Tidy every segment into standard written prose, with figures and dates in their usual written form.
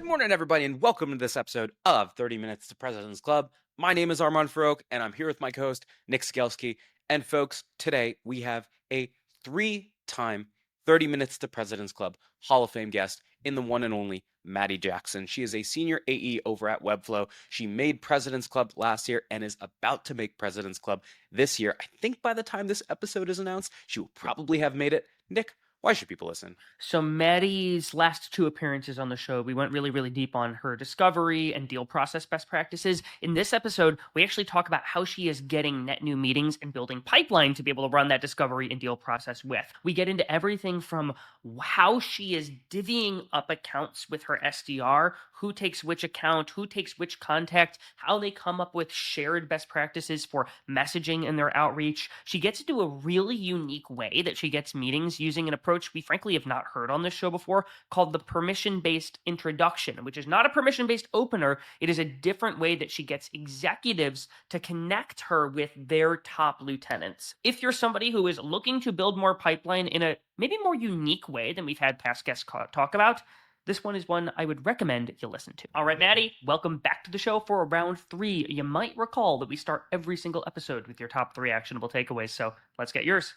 Good morning, everybody, and welcome to this episode of 30 Minutes to President's Club. My name is Armand Farouk, and I'm here with my co-host, Nick Skelski. And folks, today we have a three-time 30 Minutes to President's Club Hall of Fame guest in the one and only Maddy Jackson. She is a senior AE over at Webflow. She made President's Club last year and is about to make President's Club this year. I think by the time this episode is announced, she will probably have made it. Nick, why should people listen? So Maddie's last two appearances on the show, we went really deep on her discovery and deal process best practices. In this episode, we actually talk about how she is getting net new meetings and building pipeline to be able to run that discovery and deal process with. We get into everything from how she is divvying up accounts with her SDR, who takes which account, who takes which contact, how they come up with shared best practices for messaging in their outreach. She gets into a really unique way that she gets meetings using an approach we frankly have not heard on this show before called the permission-based introduction, which is not a permission-based opener. It is a different way that she gets executives to connect her with their top lieutenants. If you're somebody who is looking to build more pipeline in a maybe more unique way than we've had past guests talk about, this one is one I would recommend you listen to. All right, Maddie, welcome back to the show for round 3. You might recall that we start every single episode with your top 3 actionable takeaways, so let's get yours.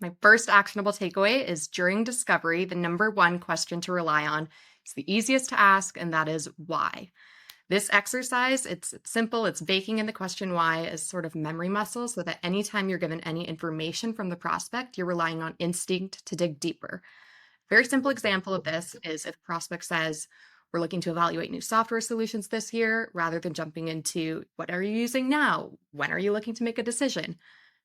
My first actionable takeaway is during discovery, the number one question to rely on is the easiest to ask, and that is why. This exercise, it's simple. It's baking in the question why as sort of memory muscle so that anytime you're given any information from the prospect, you're relying on instinct to dig deeper. Very simple example of this is if a prospect says, we're looking to evaluate new software solutions this year, rather than jumping into what are you using now? When are you looking to make a decision?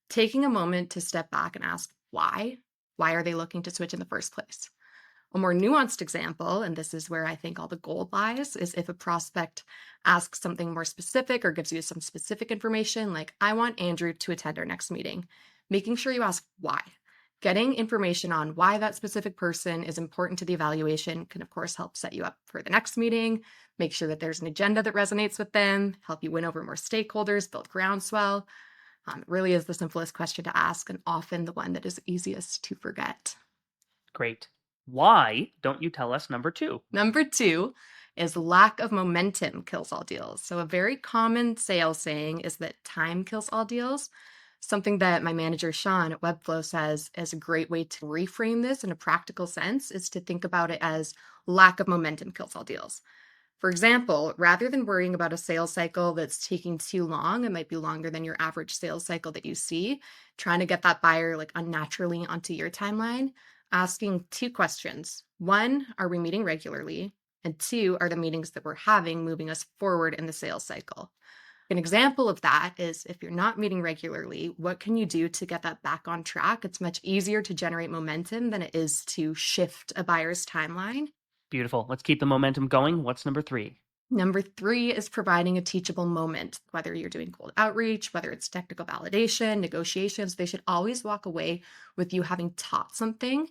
Taking a moment to step back and ask why. Why are they looking to switch in the first place? A more nuanced example, and this is where I think all the gold lies, is if a prospect asks something more specific or gives you some specific information, like, I want Andrew to attend our next meeting, making sure you ask why. Getting information on why that specific person is important to the evaluation can, of course, help set you up for the next meeting, make sure that there's an agenda that resonates with them, help you win over more stakeholders, build groundswell. It really is the simplest question to ask and often the one that is easiest to forget. Great. Why don't you tell us number 2? Number 2 is lack of momentum kills all deals. So a very common sales saying is that time kills all deals. Something that my manager, Sean at Webflow, says is a great way to reframe this in a practical sense is to think about it as lack of momentum kills all deals. For example, rather than worrying about a sales cycle that's taking too long, it might be longer than your average sales cycle that you see, trying to get that buyer like unnaturally onto your timeline, asking 2 questions. 1, are we meeting regularly? And 2, are the meetings that we're having moving us forward in the sales cycle? An example of that is if you're not meeting regularly, what can you do to get that back on track? It's much easier to generate momentum than it is to shift a buyer's timeline. Beautiful. Let's keep the momentum going. What's number 3? Number 3 is providing a teachable moment. Whether you're doing cold outreach, whether it's technical validation, negotiations, they should always walk away with you having taught something.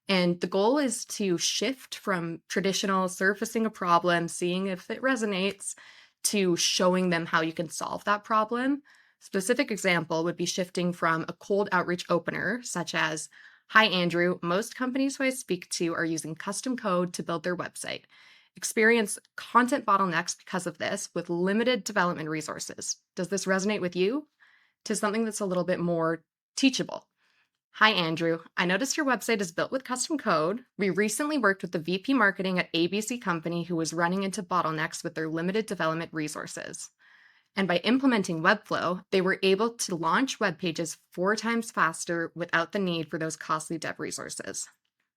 And the goal is to shift from traditional surfacing a problem, seeing if it resonates, to showing them how you can solve that problem. Specific example would be shifting from a cold outreach opener, such as, hi, Andrew, most companies who I speak to are using custom code to build their website. Experience content bottlenecks because of this with limited development resources. Does this resonate with you? To something that's a little bit more teachable. Hi, Andrew. I noticed your website is built with custom code. We recently worked with the VP marketing at ABC company who was running into bottlenecks with their limited development resources. And by implementing Webflow, they were able to launch web pages 4 times faster without the need for those costly dev resources.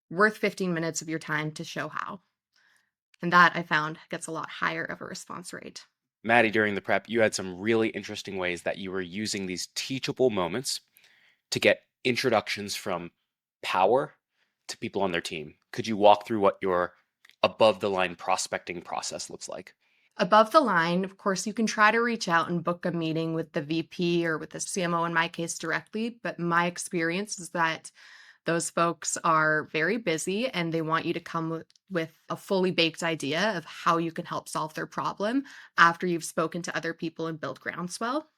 Worth 15 minutes of your time to show how. And that, I found, gets a lot higher of a response rate. Maddy, during the prep, you had some really interesting ways that you were using these teachable moments to get introductions from power to people on their team. Could you walk through what your above the line prospecting process looks like? Above the line, of course, you can try to reach out and book a meeting with the VP or with the CMO in my case directly, but my experience is that those folks are very busy and they want you to come with a fully baked idea of how you can help solve their problem after you've spoken to other people and built groundswell.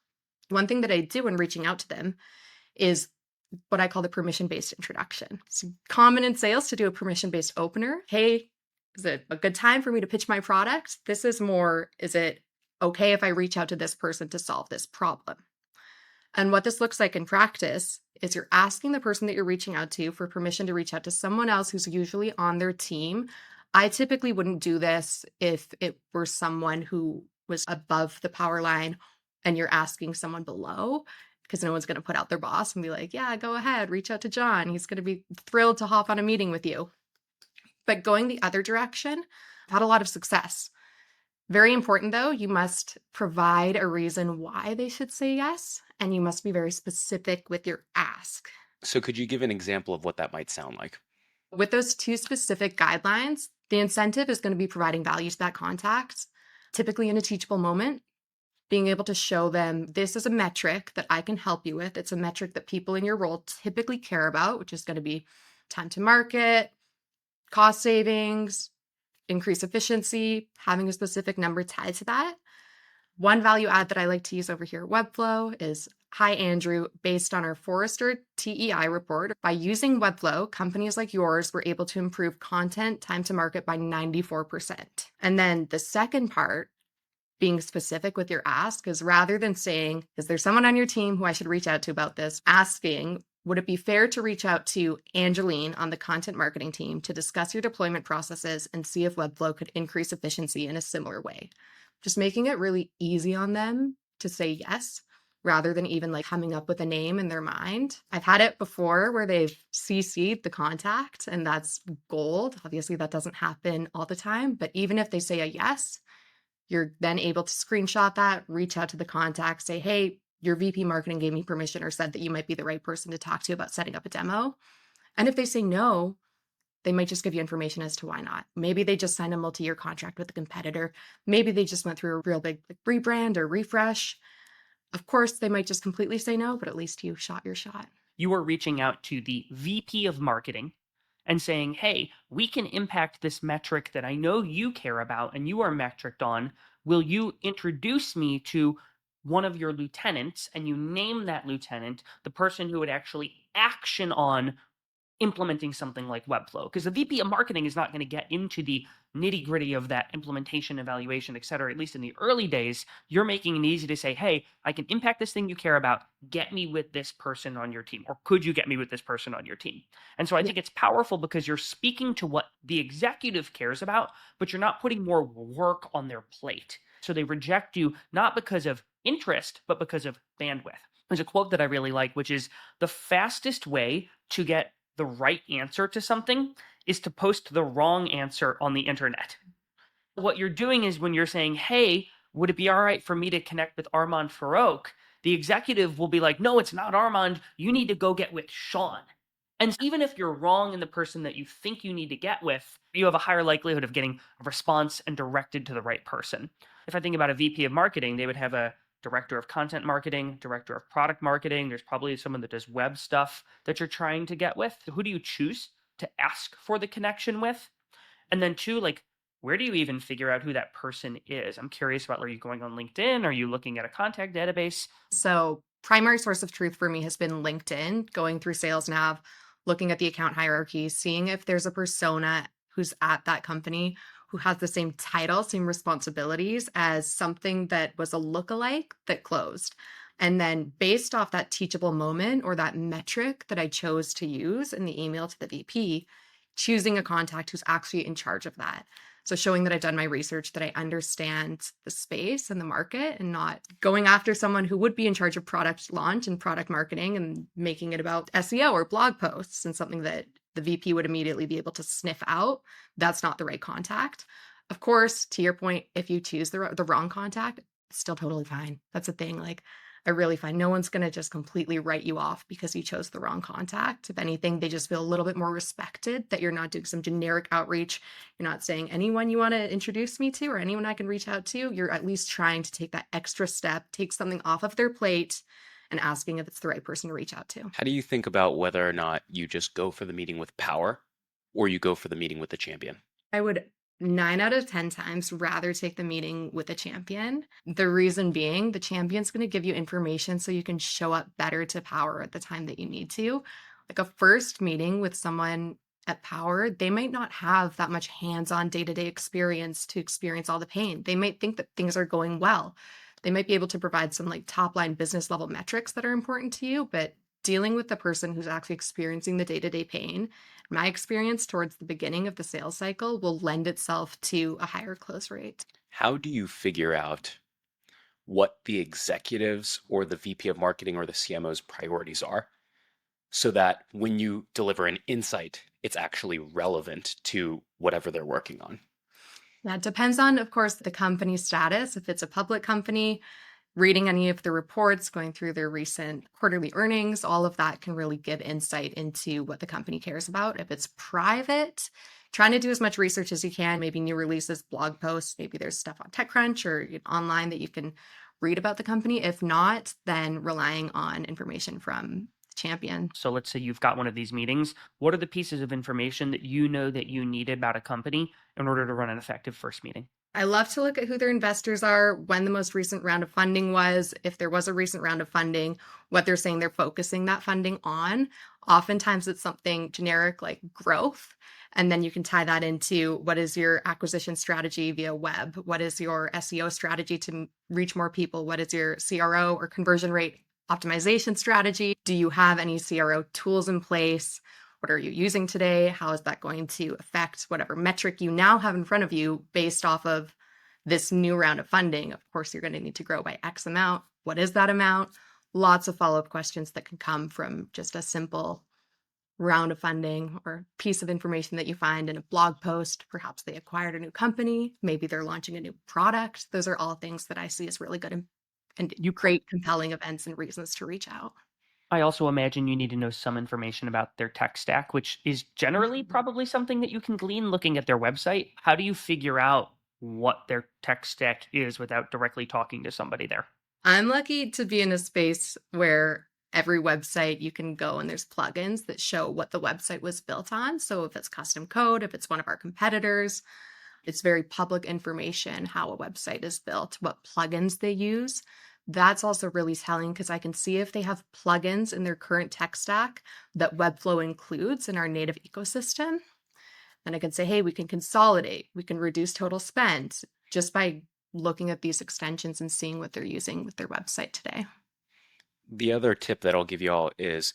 One thing that I do when reaching out to them is what I call the permission-based introduction. It's common in sales to do a permission-based opener. Hey, Is it a good time for me to pitch my product? This is more, is it okay if I reach out to this person to solve this problem? And what this looks like in practice is you're asking the person that you're reaching out to for permission to reach out to someone else who's usually on their team. I typically wouldn't do this if it were someone who was above the power line and you're asking someone below, because no one's going to put out their boss and be like, yeah, go ahead, reach out to John. He's going to be thrilled to hop on a meeting with you. But going the other direction, I've had a lot of success. Very important though, you must provide a reason why they should say yes, and you must be very specific with your ask. So could you give an example of what that might sound like? With those two specific guidelines, the incentive is going to be providing value to that contact, typically in a teachable moment, being able to show them this is a metric that I can help you with. It's a metric that people in your role typically care about, which is going to be time to market, cost savings, increase efficiency, having a specific number tied to that. One value add that I like to use over here at Webflow is, hi, Andrew, based on our Forrester TEI report, by using Webflow, companies like yours were able to improve content time to market by 94%. And then the second part, being specific with your ask, is rather than saying, is there someone on your team who I should reach out to about this? Asking, would it be fair to reach out to Angeline on the content marketing team to discuss your deployment processes and see if Webflow could increase efficiency in a similar way? Just making it really easy on them to say yes, rather than even like coming up with a name in their mind. I've had it before where they've CC'd the contact, and that's gold. Obviously, that doesn't happen all the time, but even if they say a yes, you're then able to screenshot that, reach out to the contact, say, hey, your VP marketing gave me permission or said that you might be the right person to talk to about setting up a demo. And if they say no, they might just give you information as to why not. Maybe they just signed a multi-year contract with a competitor. Maybe they just went through a real big rebrand or refresh. Of course, they might just completely say no, but at least you shot your shot. You are reaching out to the VP of marketing and saying, hey, we can impact this metric that I know you care about and you are metriced on. Will you introduce me to one of your lieutenants? And you name that lieutenant, the person who would actually action on implementing something like Webflow, because the VP of marketing is not going to get into the nitty gritty of that implementation, evaluation, et cetera. At least in the early days, you're making it easy to say, hey, I can impact this thing you care about. Get me with this person on your team. Or could you get me with this person on your team? And so I think it's powerful because you're speaking to what the executive cares about, but you're not putting more work on their plate. So they reject you not because of interest, but because of bandwidth. There's a quote that I really like, which is, the fastest way to get the right answer to something is to post the wrong answer on the internet. What you're doing is, when you're saying, hey, would it be all right for me to connect with Armand Farouk? The executive will be like, no, it's not Armand. You need to go get with Sean. And even if you're wrong in the person that you think you need to get with, you have a higher likelihood of getting a response and directed to the right person. If I think about a VP of marketing, they would have a director of content marketing, director of product marketing. There's probably someone that does web stuff that you're trying to get with. Who do you choose to ask for the connection with? And then two, like, where do you even figure out who that person is? I'm curious about, are you going on LinkedIn? Are you looking at a contact database? So primary source of truth for me has been LinkedIn, going through Sales Nav, looking at the account hierarchy, seeing if there's a persona who's at that company who has the same title, same responsibilities as something that was a lookalike that closed. And then based off that teachable moment or that metric that I chose to use in the email to the VP, choosing a contact who's actually in charge of that. So showing that I've done my research, that I understand the space and the market, and not going after someone who would be in charge of product launch and product marketing and making it about SEO or blog posts and something that the VP would immediately be able to sniff out. That's not the right contact. Of course, to your point, if you choose the wrong contact, it's still totally fine. That's the thing. Like, I really find no one's going to just completely write you off because you chose the wrong contact. If anything, they just feel a little bit more respected that you're not doing some generic outreach. You're not saying anyone you want to introduce me to or anyone I can reach out to. You're at least trying to take that extra step, take something off of their plate, and asking if it's the right person to reach out to. How do you think about whether or not you just go for the meeting with power or you go for the meeting with the champion? I would 9 out of 10 times rather take the meeting with a champion. The reason being, the champion's going to give you information so you can show up better to power at the time that you need to. Like a first meeting with someone at Power, they might not have that much hands-on day-to-day experience to experience all the pain. They might think that things are going well. They might be able to provide some like top-line business level metrics that are important to you, but dealing with the person who's actually experiencing the day-to-day pain, my experience towards the beginning of the sales cycle will lend itself to a higher close rate. How do you figure out what the executives or the VP of marketing or the CMO's priorities are so that when you deliver an insight, it's actually relevant to whatever they're working on? Yeah, it depends on, of course, the company status. If it's a public company, reading any of the reports, going through their recent quarterly earnings, all of that can really give insight into what the company cares about. If it's private, trying to do as much research as you can, maybe new releases, blog posts, maybe there's stuff on TechCrunch or online that you can read about the company. If not, then relying on information from the champion. So let's say you've got one of these meetings. What are the pieces of information that you know that you need about a company in order to run an effective first meeting? I love to look at who their investors are, when the most recent round of funding was, if there was a recent round of funding, what they're saying they're focusing that funding on. Oftentimes it's something generic like growth. And then you can tie that into what is your acquisition strategy via web? What is your SEO strategy to reach more people? What is your CRO or conversion rate optimization strategy? Do you have any CRO tools in place? What are you using today? How is that going to affect whatever metric you now have in front of you based off of this new round of funding? Of course, you're going to need to grow by X amount. What is that amount? Lots of follow-up questions that can come from just a simple round of funding or piece of information that you find in a blog post. Perhaps they acquired a new company. Maybe they're launching a new product. Those are all things that I see as really good and great, compelling events and reasons to reach out. I also imagine you need to know some information about their tech stack, which is generally probably something that you can glean looking at their website. How do you figure out what their tech stack is without directly talking to somebody there? I'm lucky to be in a space where every website you can go and there's plugins that show what the website was built on. So if it's custom code, if it's one of our competitors, it's very public information how a website is built, what plugins they use. That's also really telling because I can see if they have plugins in their current tech stack that Webflow includes in our native ecosystem. And I can say, hey, we can consolidate, we can reduce total spend just by looking at these extensions and seeing what they're using with their website today. The other tip that I'll give you all is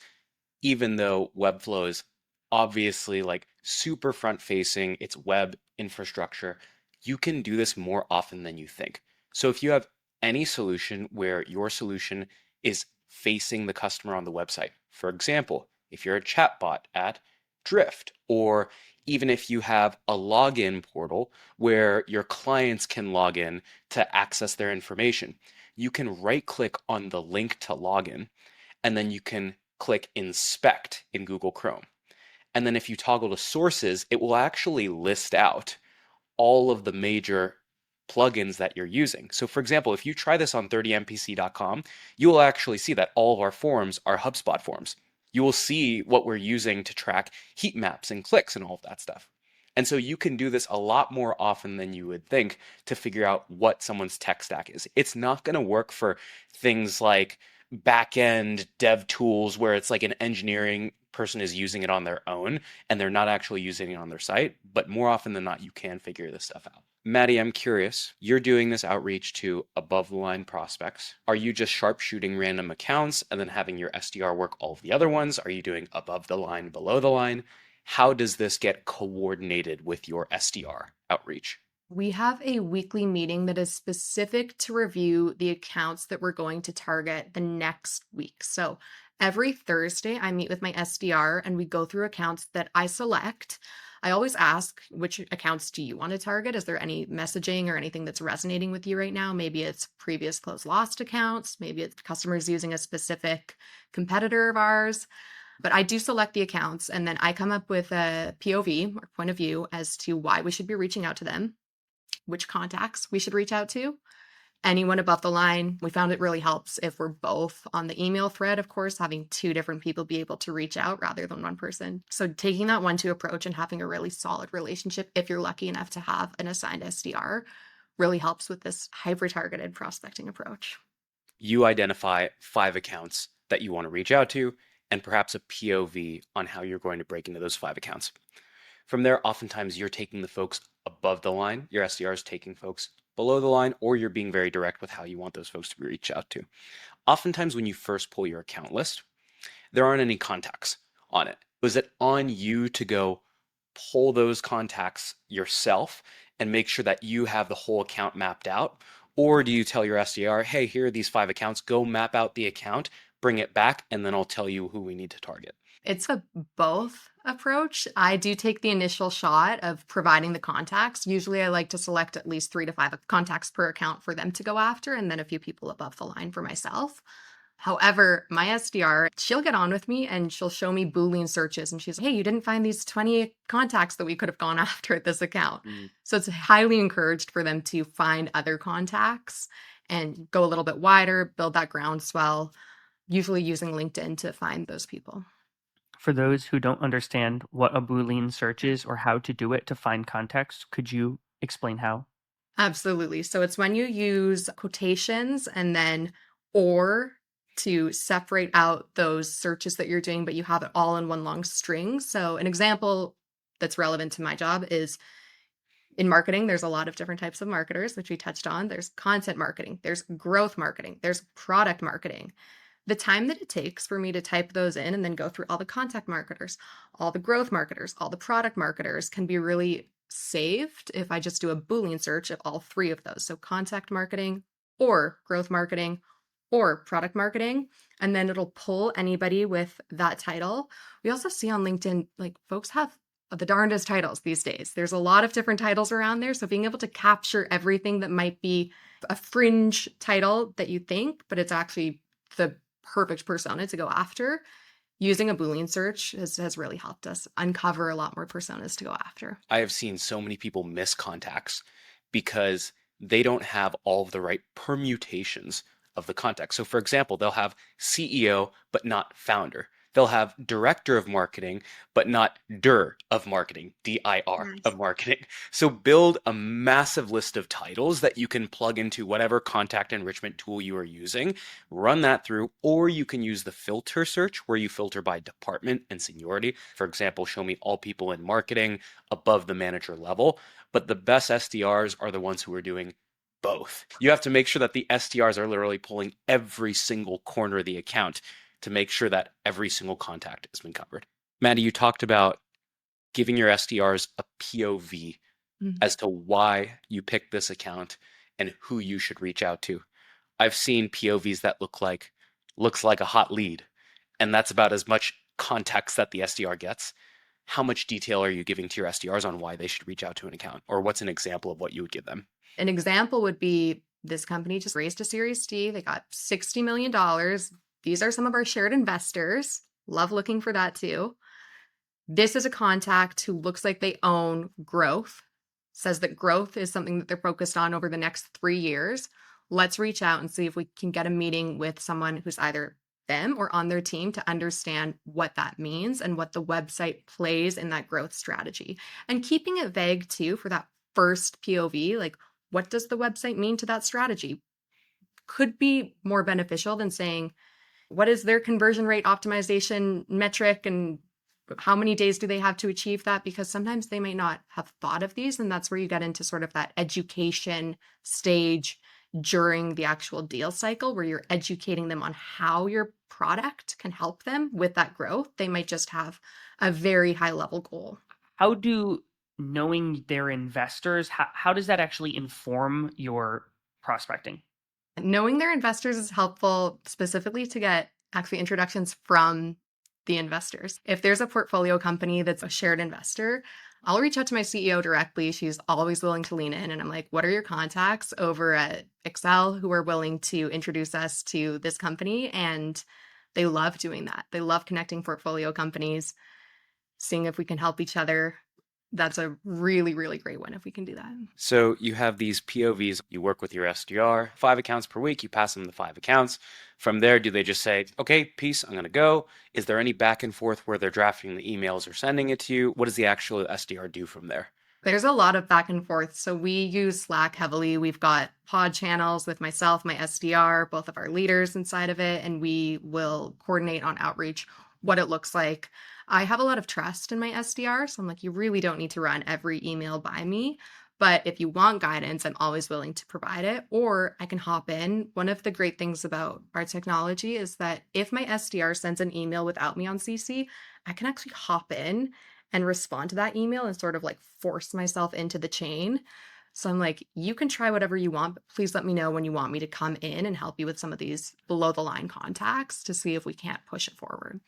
even though Webflow is obviously like super front facing, it's web infrastructure, you can do this more often than you think. So if you have any solution where your solution is facing the customer on the website, for example, if you're a chatbot at Drift, or even if you have a login portal where your clients can log in to access their information, you can right click on the link to login and then you can click inspect in Google Chrome. And then if you toggle to sources, it will actually list out all of the major plugins that you're using. So for example, if you try this on 30mpc.com, you will actually see that all of our forms are HubSpot forms. You will see what we're using to track heat maps and clicks and all of that stuff. And so you can do this a lot more often than you would think to figure out what someone's tech stack is. It's not going to work for things like back-end dev tools where it's like an engineering person is using it on their own and they're not actually using it on their site, but more often than not, you can figure this stuff out. Maddy, I'm curious, you're doing this outreach to above the line prospects. Are you just sharpshooting random accounts and then having your SDR work all of the other ones? Are you doing above the line, below the line? How does this get coordinated with your SDR outreach? We have a weekly meeting that is specific to review the accounts that we're going to target the next week. So every Thursday, I meet with my SDR and we go through accounts that I select. I always ask, which accounts do you want to target? Is there any messaging or anything that's resonating with you right now? Maybe it's previous closed lost accounts. Maybe it's customers using a specific competitor of ours. But I do select the accounts and then I come up with a POV or point of view as to why we should be reaching out to them, which contacts we should reach out to. Anyone above the line, we found it really helps if we're both on the email thread, of course, having two different people be able to reach out rather than one person. So taking that 1-2 approach and having a really solid relationship, if you're lucky enough to have an assigned SDR, really helps with this hyper-targeted prospecting approach. You identify 5 accounts that you want to reach out to and perhaps a POV on how you're going to break into those 5 accounts. From there, oftentimes you're taking the folks above the line, your SDR is taking folks below the line, or you're being very direct with how you want those folks to be reached out to. Oftentimes, when you first pull your account list, there aren't any contacts on it. Was it on you to go pull those contacts yourself and make sure that you have the whole account mapped out? Or do you tell your SDR, hey, here are these 5 accounts, go map out the account, bring it back, and then I'll tell you who we need to target? It's a both approach. I do take the initial shot of providing the contacts. Usually I like to select at least 3 to 5 contacts per account for them to go after, and then a few people above the line for myself. However, my SDR, she'll get on with me and she'll show me Boolean searches. And she's like, hey, you didn't find these 20 contacts that we could have gone after at this account. So it's highly encouraged for them to find other contacts and go a little bit wider, build that groundswell, usually using LinkedIn to find those people. For those who don't understand what a Boolean search is or how to do it to find context, could you explain how? Absolutely. So it's when you use quotations and then or to separate out those searches that you're doing, but you have it all in one long string. So an example that's relevant to my job is in marketing, there's a lot of different types of marketers, which we touched on. There's content marketing, there's growth marketing, there's product marketing. The time that it takes for me to type those in and then go through all the contact marketers, all the growth marketers, all the product marketers can be really saved if I just do a Boolean search of all 3 of those. So contact marketing or growth marketing or product marketing, and then it'll pull anybody with that title. We also see on LinkedIn, like folks have the darndest titles these days. There's a lot of different titles around there. So being able to capture everything that might be a fringe title that you think, but it's actually the perfect persona to go after, using a Boolean search has really helped us uncover a lot more personas to go after. I have seen so many people miss contacts because they don't have all of the right permutations of the contact. So for example, they'll have CEO, but not founder. They'll have director of marketing, but not DIR of marketing, DIR Nice. of marketing. So build a massive list of titles that you can plug into whatever contact enrichment tool you are using, run that through, or you can use the filter search where you filter by department and seniority. For example, show me all people in marketing above the manager level. But the best SDRs are the ones who are doing both. You have to make sure that the SDRs are literally pulling every single corner of the account to make sure that every single contact has been covered. Maddy, you talked about giving your SDRs a POV as to why you picked this account and who you should reach out to. I've seen POVs that looks like a hot lead, and that's about as much context that the SDR gets. How much detail are you giving to your SDRs on why they should reach out to an account, or what's an example of what you would give them? An example would be this company just raised a Series D. They got $60 million. These are some of our shared investors. Love looking for that too. This is a contact who looks like they own growth, says that growth is something that they're focused on over the next 3 years. Let's reach out and see if we can get a meeting with someone who's either them or on their team to understand what that means and what the website plays in that growth strategy. And keeping it vague too for that first POV, like what does the website mean to that strategy? Could be more beneficial than saying, what is their conversion rate optimization metric and how many days do they have to achieve that? Because sometimes they may not have thought of these. And that's where you get into sort of that education stage during the actual deal cycle where you're educating them on how your product can help them with that growth. They might just have a very high level goal. How do knowing their investors, how does that actually inform your prospecting? Knowing their investors is helpful specifically to get actually introductions from the investors. If there's a portfolio company that's a shared investor, I'll reach out to my CEO directly. She's always willing to lean in. And I'm like, what are your contacts over at Excel who are willing to introduce us to this company? And they love doing that. They love connecting portfolio companies, seeing if we can help each other. That's a really, really great one if we can do that. So you have these POVs, you work with your SDR, 5 accounts per week, you pass them the 5 accounts. From there, do they just say, okay, peace, I'm going to go? Is there any back and forth where they're drafting the emails or sending it to you? What does the actual SDR do from there? There's a lot of back and forth. So we use Slack heavily. We've got pod channels with myself, my SDR, both of our leaders inside of it, and we will coordinate on outreach, what it looks like. I have a lot of trust in my SDR, so I'm like, you really don't need to run every email by me. But if you want guidance, I'm always willing to provide it, or I can hop in. One of the great things about our technology is that if my SDR sends an email without me on CC, I can actually hop in and respond to that email and sort of like force myself into the chain. So I'm like, you can try whatever you want, but please let me know when you want me to come in and help you with some of these below the line contacts to see if we can't push it forward.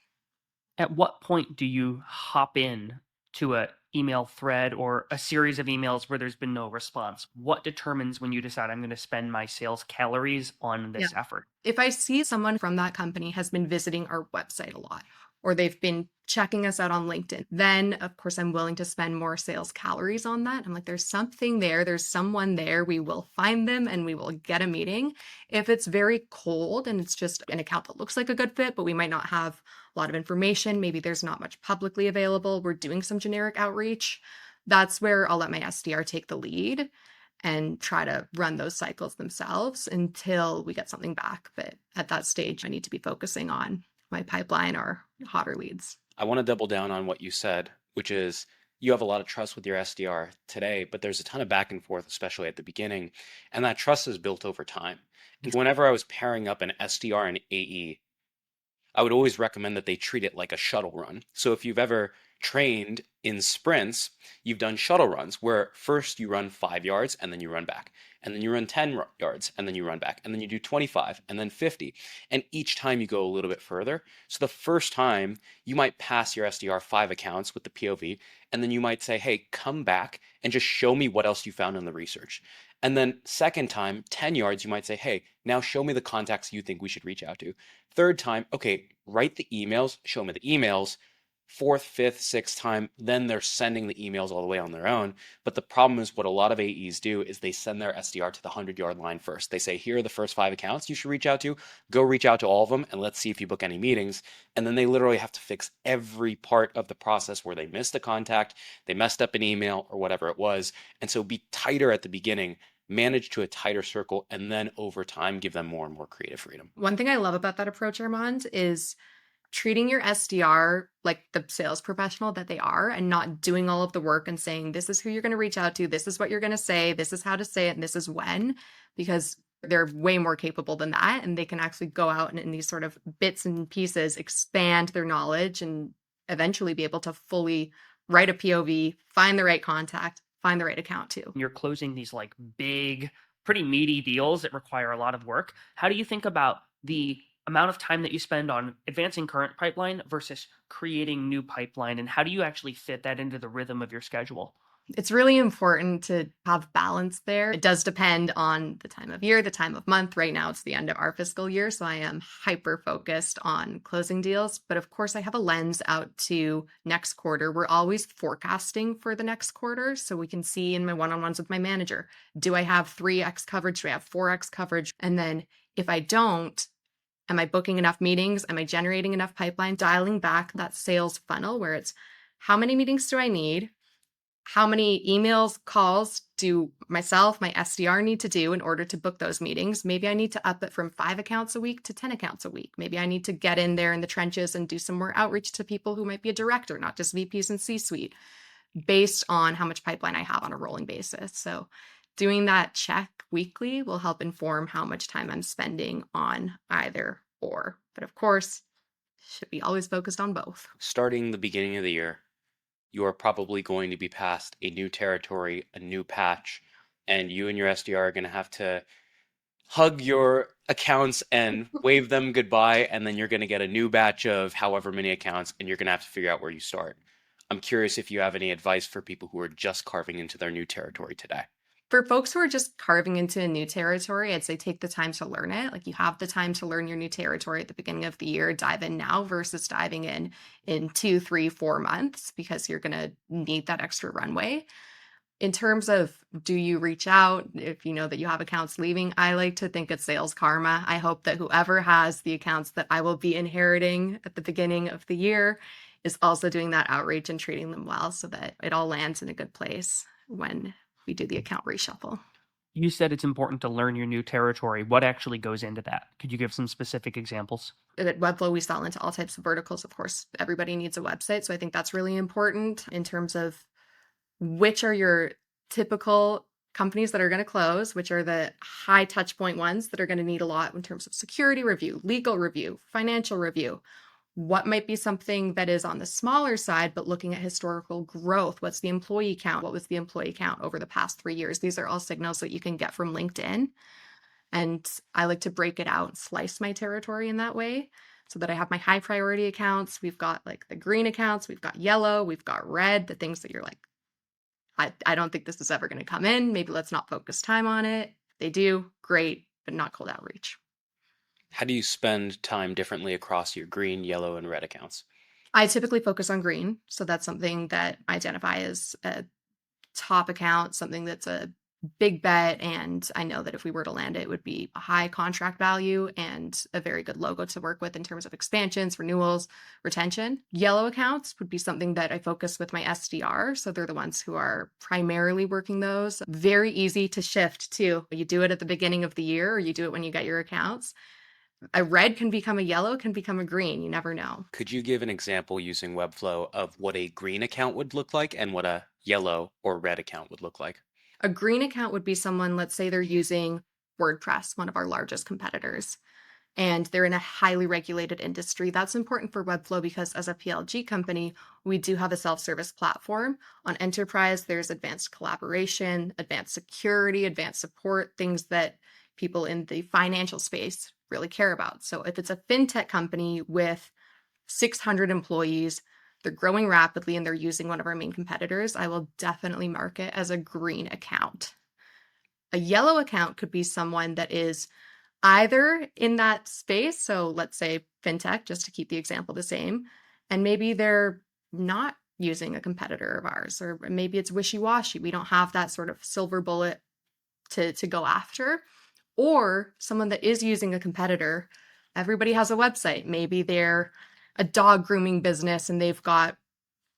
At what point do you hop in to a email thread or a series of emails where there's been no response? What determines when you decide I'm going to spend my sales calories on Yeah. this effort? If I see someone from that company has been visiting our website a lot, or they've been checking us out on LinkedIn, then of course I'm willing to spend more sales calories on that. I'm like, there's something there, there's someone there. We will find them and we will get a meeting. If it's very cold and it's just an account that looks like a good fit, but we might not have a lot of information, maybe there's not much publicly available, we're doing some generic outreach. That's where I'll let my SDR take the lead and try to run those cycles themselves until we get something back. But at that stage, I need to be focusing on my pipeline or hotter leads. I want to double down on what you said, which is you have a lot of trust with your SDR today, but there's a ton of back and forth, especially at the beginning. And that trust is built over time. And whenever I was pairing up an SDR and AE, I would always recommend that they treat it like a shuttle run. So if you've ever trained in sprints, you've done shuttle runs where first you run 5 yards and then you run back, and then you run 10 yards and then you run back, and then you do 25 and then 50. And each time you go a little bit further. So the first time you might pass your SDR 5 accounts with the POV, and then you might say, hey, come back and just show me what else you found in the research. And then second time, 10 yards, you might say, hey, now show me the contacts you think we should reach out to. Third time, okay, write the emails, show me the emails. Fourth, fifth, sixth time, then they're sending the emails all the way on their own. But the problem is what a lot of AEs do is they send their SDR to the 100-yard line first. They say, here are the first 5 accounts you should reach out to. Go reach out to all of them and let's see if you book any meetings. And then they literally have to fix every part of the process where they missed a contact, they messed up an email or whatever it was. And so be tighter at the beginning, manage to a tighter circle, and then over time, give them more and more creative freedom. One thing I love about that approach, Armand, is treating your SDR like the sales professional that they are and not doing all of the work and saying, this is who you're going to reach out to, this is what you're going to say, this is how to say it, and this is when, because they're way more capable than that. And they can actually go out and in these sort of bits and pieces, expand their knowledge and eventually be able to fully write a POV, find the right contact, find the right account too. You're closing these like big, pretty meaty deals that require a lot of work. How do you think about the amount of time that you spend on advancing current pipeline versus creating new pipeline? And how do you actually fit that into the rhythm of your schedule? It's really important to have balance there. It does depend on the time of year, the time of month. Right now, it's the end of our fiscal year, so I am hyper focused on closing deals. But of course, I have a lens out to next quarter. We're always forecasting for the next quarter, so we can see in my one-on-ones with my manager, do I have 3x coverage? Do I have 4x coverage? And then if I don't, am I booking enough meetings? Am I generating enough pipeline? Dialing back that sales funnel where it's how many meetings do I need? How many emails, calls do myself, my SDR need to do in order to book those meetings? Maybe I need to up it from 5 accounts a week to 10 accounts a week. Maybe I need to get in there in the trenches and do some more outreach to people who might be a director, not just VPs and C-suite, based on how much pipeline I have on a rolling basis. So doing that check weekly will help inform how much time I'm spending on either or. But of course, should be always focused on both. Starting the beginning of the year, you are probably going to be past a new territory, a new patch, and you and your SDR are going to have to hug your accounts and wave them goodbye, and then you're going to get a new batch of however many accounts, and you're going to have to figure out where you start. I'm curious if you have any advice for people who are just carving into their new territory today. For folks who are just carving into a new territory, I'd say take the time to learn it. Like you have the time to learn your new territory at the beginning of the year, dive in now versus diving in 2, 3, 4 months because you're going to need that extra runway. In terms of do you reach out if you know that you have accounts leaving, I like to think it's sales karma. I hope that whoever has the accounts that I will be inheriting at the beginning of the year is also doing that outreach and treating them well so that it all lands in a good place when we do the account reshuffle. You said it's important to learn your new territory. What actually goes into that? Could you give some specific examples? At Webflow, we sell into all types of verticals. Of course, everybody needs a website. So I think that's really important in terms of which are your typical companies that are going to close, which are the high touch point ones that are going to need a lot in terms of security review, legal review, financial review. What might be something that is on the smaller side, but looking at historical growth? What's the employee count? What was the employee count over the past 3 years? These are all signals that you can get from LinkedIn. And I like to break it out and slice my territory in that way so that I have my high priority accounts. We've got like the green accounts, we've got yellow, we've got red, the things that you're like, I don't think this is ever going to come in. Maybe let's not focus time on it. If they do, great, but not cold outreach. How do you spend time differently across your green, yellow, and red accounts? I typically focus on green. So that's something that I identify as a top account, something that's a big bet. And I know that if we were to land it, it would be a high contract value and a very good logo to work with in terms of expansions, renewals, retention. Yellow accounts would be something that I focus with my SDR. So they're the ones who are primarily working those. Very easy to shift too. You do it at the beginning of the year or you do it when you get your accounts. A red can become a yellow, can become a green. You never know. Could you give an example using Webflow of what a green account would look like and what a yellow or red account would look like? A green account would be someone, let's say they're using WordPress, one of our largest competitors, and they're in a highly regulated industry. That's important for Webflow because as a PLG company, we do have a self-service platform. On enterprise, there's advanced collaboration, advanced security, advanced support, things that people in the financial space really care about. So if it's a fintech company with 600 employees, they're growing rapidly and they're using one of our main competitors, I will definitely mark it as a green account. A yellow account could be someone that is either in that space, so let's say fintech, just to keep the example the same, and maybe they're not using a competitor of ours, or maybe it's wishy-washy. We don't have that sort of silver bullet to go after. Or someone that is using a competitor. Everybody has a website. Maybe they're a dog grooming business and they've got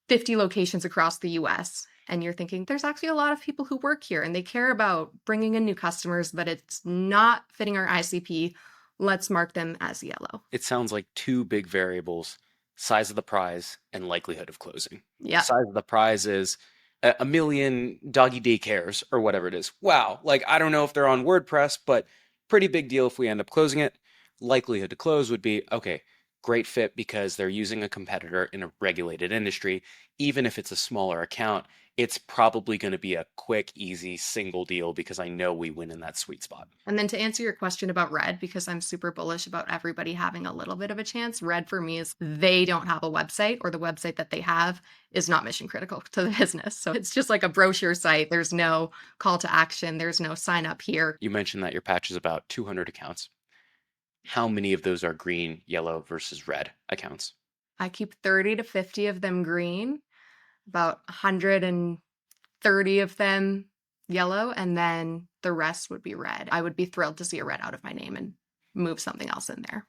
50 locations across the US. And you're thinking, there's actually a lot of people who work here and they care about bringing in new customers, but it's not fitting our ICP. Let's mark them as yellow. It sounds like two big variables: size of the prize and likelihood of closing. Yeah. Size of the prize is a million doggy daycares or whatever it is. Wow. Like, I don't know if they're on WordPress, but pretty big deal if we end up closing it. Likelihood to close would be, okay, great fit because they're using a competitor in a regulated industry. Even if it's a smaller account, it's probably going to be a quick, easy, single deal because I know we win in that sweet spot. And then to answer your question about red, because I'm super bullish about everybody having a little bit of a chance, red for me is they don't have a website, or the website that they have is not mission critical to the business. So it's just like a brochure site. There's no call to action. There's no sign up here. You mentioned that your patch is about 200 accounts. How many of those are green, yellow versus red accounts? I keep 30 to 50 of them green, about 130 of them yellow, and then the rest would be red. I would be thrilled to see a red out of my name and move something else in there.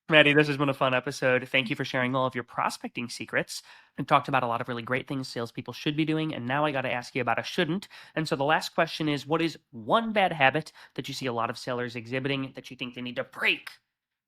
Maddy, this has been a fun episode. Thank you for sharing all of your prospecting secrets. We've talked about a lot of really great things salespeople should be doing, and now I got to ask you about a shouldn't. And so the last question is, what is one bad habit that you see a lot of sellers exhibiting that you think they need to break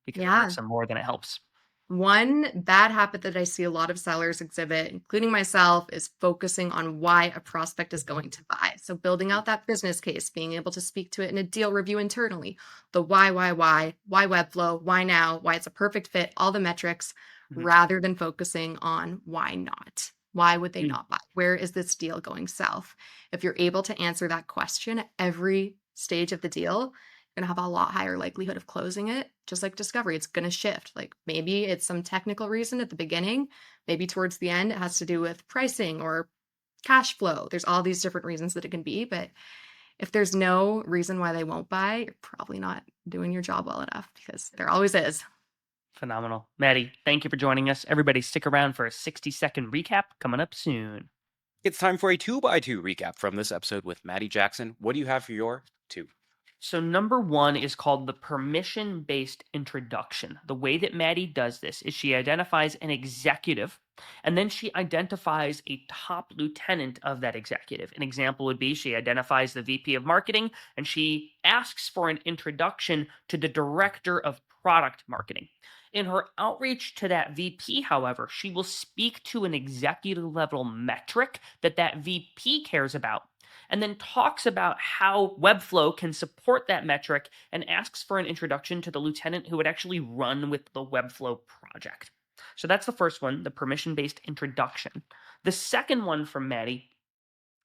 because it Yeah. hurts them more than it helps? One bad habit that I see a lot of sellers exhibit, including myself, is focusing on why a prospect is going to buy. So building out that business case, being able to speak to it in a deal review internally, the why Webflow, why now, why it's a perfect fit, all the metrics, Mhm. rather than focusing on why not. Why would they Mm. not buy? Where is this deal going south? If you're able to answer that question at every stage of the deal, going to have a lot higher likelihood of closing it. Just like discovery, it's going to shift. Like maybe it's some technical reason at the beginning, maybe towards the end it has to do with pricing or cash flow. There's all these different reasons that it can be, but if there's no reason why they won't buy, you're probably not doing your job well enough, because there always is. Phenomenal. Maddy, thank you for joining us. Everybody stick around for a 60-second recap coming up soon. It's time for a 2x2 recap from this episode with Maddy Jackson. What do you have for your 2? So number 1 is called the permission-based introduction. The way that Maddy does this is she identifies an executive, and then she identifies a top lieutenant of that executive. An example would be she identifies the VP of marketing, and she asks for an introduction to the director of product marketing. In her outreach to that VP, however, she will speak to an executive level metric that VP cares about, and then talks about how Webflow can support that metric and asks for an introduction to the lieutenant who would actually run with the Webflow project. So that's the first one, the permission-based introduction. The second one from Maddy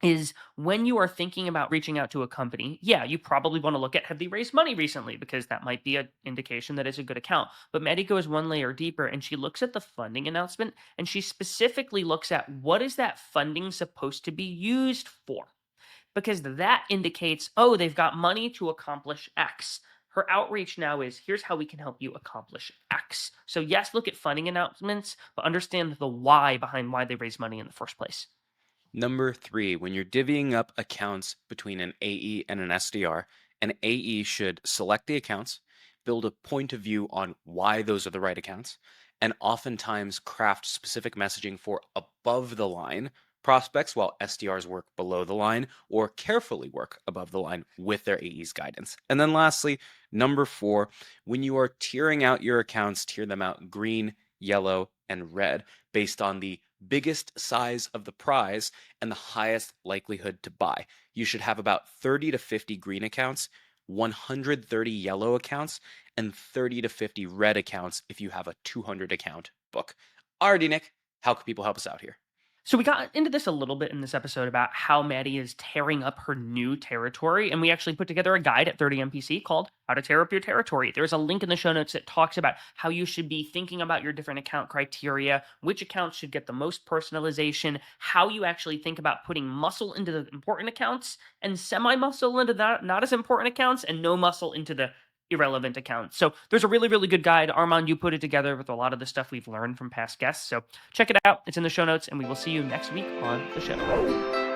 is when you are thinking about reaching out to a company, yeah, you probably want to look at, have they raised money recently? Because that might be an indication that it's a good account. But Maddie goes one layer deeper and she looks at the funding announcement and she specifically looks at what is that funding supposed to be used for? Because that indicates, oh, they've got money to accomplish X. Her outreach now is, here's how we can help you accomplish X. So yes, look at funding announcements, but understand the why behind why they raise money in the first place. Number 3, when you're divvying up accounts between an AE and an SDR, an AE should select the accounts, build a point of view on why those are the right accounts, and oftentimes craft specific messaging for above the line prospects while SDRs work below the line or carefully work above the line with their AE's guidance. And then lastly, number 4, when you are tiering out your accounts, tier them out green, yellow, and red based on the biggest size of the prize and the highest likelihood to buy. You should have about 30 to 50 green accounts, 130 yellow accounts, and 30 to 50 red accounts if you have a 200 account book. Alrighty, Nick, how can people help us out here? So we got into this a little bit in this episode about how Maddie is tearing up her new territory, and we actually put together a guide at 30 MPC called How to Tear Up Your Territory. There's a link in the show notes that talks about how you should be thinking about your different account criteria, which accounts should get the most personalization, how you actually think about putting muscle into the important accounts and semi-muscle into the not as important accounts and no muscle into the irrelevant accounts. So there's a really, really good guide. Armand, you put it together with a lot of the stuff we've learned from past guests. So check it out. It's in the show notes, and we will see you next week on the show.